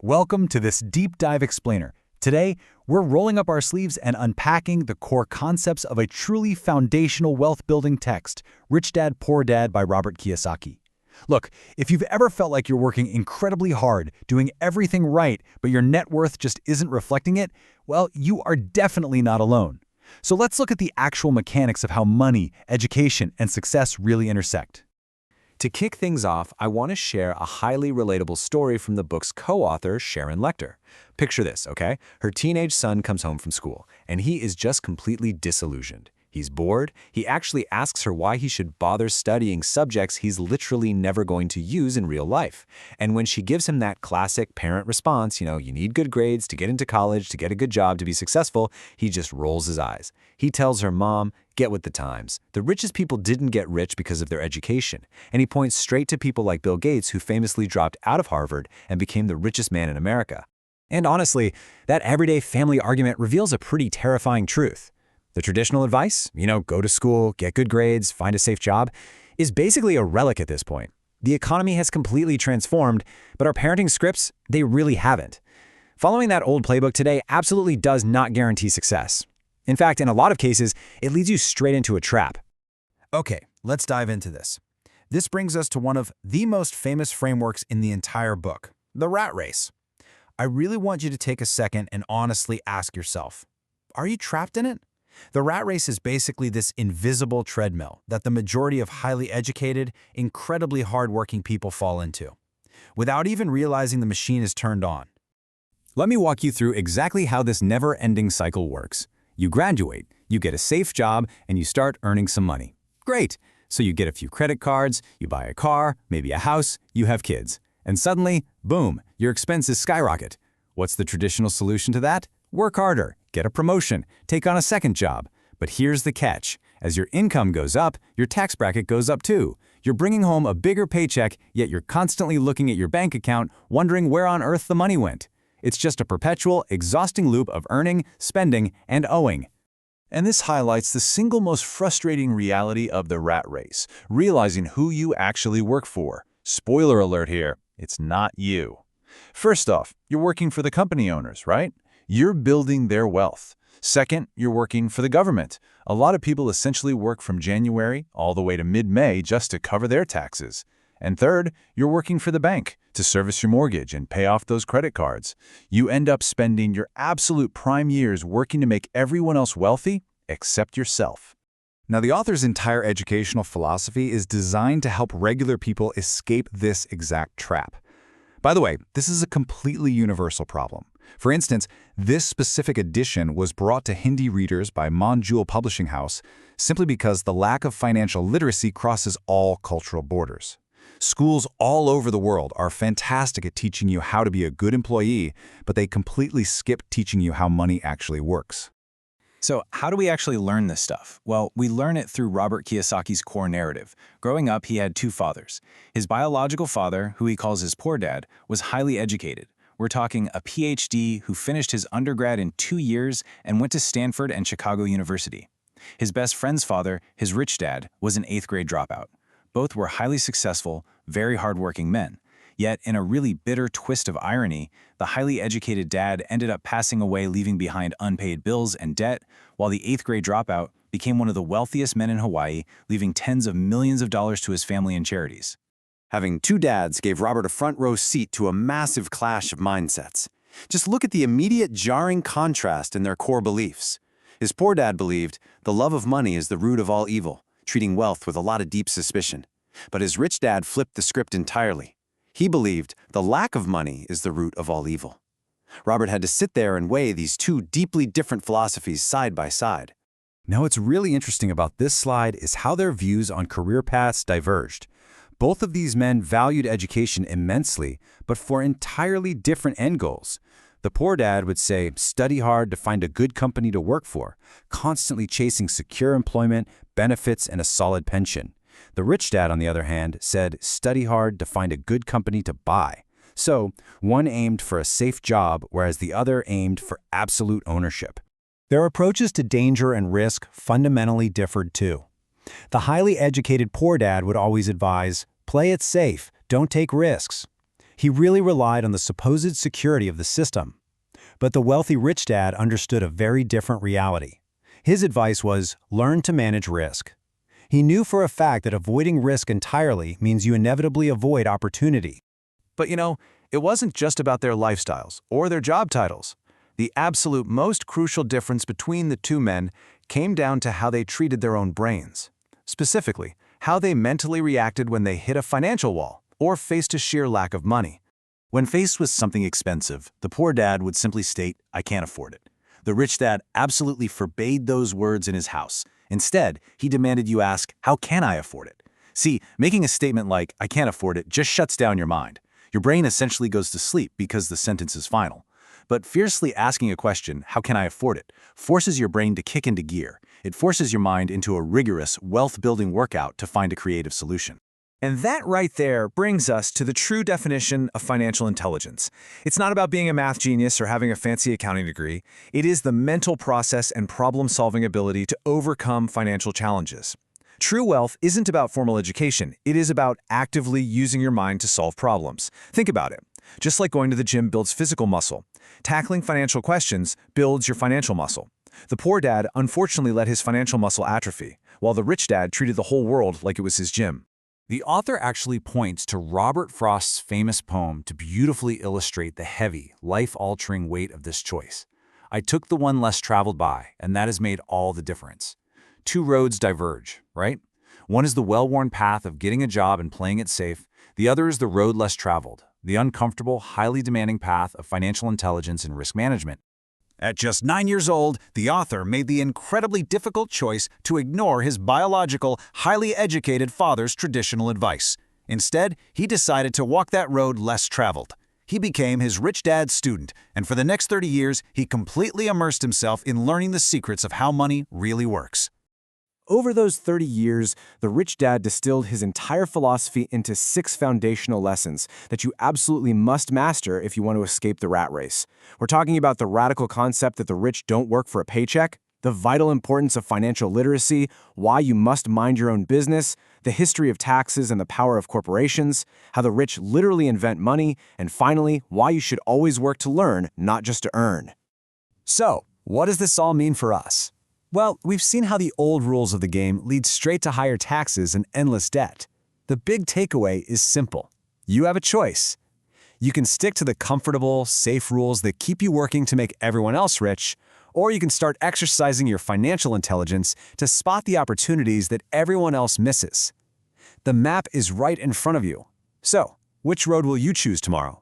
Welcome to this deep dive explainer. Today, we're rolling up our sleeves and unpacking the core concepts of a truly foundational wealth-building text, Rich Dad, Poor Dad by Robert Kiyosaki. Look, if you've ever felt like you're working incredibly hard, doing everything right, but your net worth just isn't reflecting it, well, you are definitely not alone. So let's look at the actual mechanics of how money, education, and success really intersect. To kick things off, I want to share a highly relatable story from the book's co-author, Sharon Lechter. Picture this, okay? Her teenage son comes home from school, and he is just completely disillusioned. He's bored. He actually asks her why he should bother studying subjects he's literally never going to use in real life. And when she gives him that classic parent response, you need good grades to get into college, to get a good job, to be successful, he just rolls his eyes. He tells her, "Mom, get with the times. The richest people didn't get rich because of their education." And he points straight to people like Bill Gates, who famously dropped out of Harvard and became the richest man in America. And honestly, that everyday family argument reveals a pretty terrifying truth. The traditional advice, go to school, get good grades, find a safe job, is basically a relic at this point. The economy has completely transformed, but our parenting scripts, they really haven't. Following that old playbook today absolutely does not guarantee success. In fact, in a lot of cases, it leads you straight into a trap. Okay, let's dive into this. This brings us to one of the most famous frameworks in the entire book, the rat race. I really want you to take a second and honestly ask yourself, are you trapped in it? The rat race is basically this invisible treadmill that the majority of highly educated, incredibly hardworking people fall into, without even realizing the machine is turned on. Let me walk you through exactly how this never-ending cycle works. You graduate, you get a safe job, and you start earning some money. Great! So you get a few credit cards, you buy a car, maybe a house, you have kids. And suddenly, boom, your expenses skyrocket. What's the traditional solution to that? Work harder, get a promotion, take on a second job. But here's the catch. As your income goes up, your tax bracket goes up too. You're bringing home a bigger paycheck, yet you're constantly looking at your bank account, wondering where on earth the money went. It's just a perpetual, exhausting loop of earning, spending, and owing. And this highlights the single most frustrating reality of the rat race, realizing who you actually work for. Spoiler alert here, it's not you. First off, you're working for the company owners, right? You're building their wealth. Second, you're working for the government. A lot of people essentially work from January all the way to mid-May just to cover their taxes. And third, you're working for the bank to service your mortgage and pay off those credit cards. You end up spending your absolute prime years working to make everyone else wealthy except yourself. Now, the author's entire educational philosophy is designed to help regular people escape this exact trap. By the way, this is a completely universal problem. For instance, this specific edition was brought to Hindi readers by Monjewel Publishing House simply because the lack of financial literacy crosses all cultural borders. Schools all over the world are fantastic at teaching you how to be a good employee, but they completely skip teaching you how money actually works. So how do we actually learn this stuff? Well, we learn it through Robert Kiyosaki's core narrative. Growing up, he had two fathers. His biological father, who he calls his poor dad, was highly educated. We're talking a PhD who finished his undergrad in 2 years and went to Stanford and Chicago University. His best friend's father, his rich dad, was an 8th grade dropout. Both were highly successful, very hardworking men. Yet, in a really bitter twist of irony, the highly educated dad ended up passing away, leaving behind unpaid bills and debt, while the 8th grade dropout became one of the wealthiest men in Hawaii, leaving tens of millions of dollars to his family and charities. Having two dads gave Robert a front-row seat to a massive clash of mindsets. Just look at the immediate jarring contrast in their core beliefs. His poor dad believed the love of money is the root of all evil, treating wealth with a lot of deep suspicion. But his rich dad flipped the script entirely. He believed the lack of money is the root of all evil. Robert had to sit there and weigh these two deeply different philosophies side by side. Now, what's really interesting about this slide is how their views on career paths diverged. Both of these men valued education immensely, but for entirely different end goals. The poor dad would say, study hard to find a good company to work for, constantly chasing secure employment, benefits, and a solid pension. The rich dad, on the other hand, said, study hard to find a good company to buy. So, one aimed for a safe job, whereas the other aimed for absolute ownership. Their approaches to danger and risk fundamentally differed too. The highly educated poor dad would always advise, play it safe, don't take risks. He really relied on the supposed security of the system. But the wealthy rich dad understood a very different reality. His advice was, learn to manage risk. He knew for a fact that avoiding risk entirely means you inevitably avoid opportunity. But it wasn't just about their lifestyles or their job titles. The absolute most crucial difference between the two men came down to how they treated their own brains. Specifically, how they mentally reacted when they hit a financial wall or faced a sheer lack of money. When faced with something expensive, the poor dad would simply state, "I can't afford it." The rich dad absolutely forbade those words in his house. Instead, he demanded you ask, "How can I afford it?" See, making a statement like, "I can't afford it," just shuts down your mind. Your brain essentially goes to sleep because the sentence is final. But fiercely asking a question, "How can I afford it?" forces your brain to kick into gear. It forces your mind into a rigorous, wealth-building workout to find a creative solution. And that right there brings us to the true definition of financial intelligence. It's not about being a math genius or having a fancy accounting degree. It is the mental process and problem-solving ability to overcome financial challenges. True wealth isn't about formal education. It is about actively using your mind to solve problems. Think about it. Just like going to the gym builds physical muscle, tackling financial questions builds your financial muscle. The poor dad unfortunately let his financial muscle atrophy, while the rich dad treated the whole world like it was his gym. The author actually points to Robert Frost's famous poem to beautifully illustrate the heavy, life-altering weight of this choice. I took the one less traveled by, and that has made all the difference. Two roads diverge, right? One is the well-worn path of getting a job and playing it safe. The other is the road less traveled, the uncomfortable, highly demanding path of financial intelligence and risk management. At just 9 years old, the author made the incredibly difficult choice to ignore his biological, highly educated father's traditional advice. Instead, he decided to walk that road less traveled. He became his rich dad's student, and for the next 30 years, he completely immersed himself in learning the secrets of how money really works. Over those 30 years, the rich dad distilled his entire philosophy into 6 foundational lessons that you absolutely must master if you want to escape the rat race. We're talking about the radical concept that the rich don't work for a paycheck, the vital importance of financial literacy, why you must mind your own business, the history of taxes and the power of corporations, how the rich literally invent money, and finally, why you should always work to learn, not just to earn. So, what does this all mean for us? Well, we've seen how the old rules of the game lead straight to higher taxes and endless debt. The big takeaway is simple. You have a choice. You can stick to the comfortable, safe rules that keep you working to make everyone else rich, or you can start exercising your financial intelligence to spot the opportunities that everyone else misses. The map is right in front of you. So, which road will you choose tomorrow?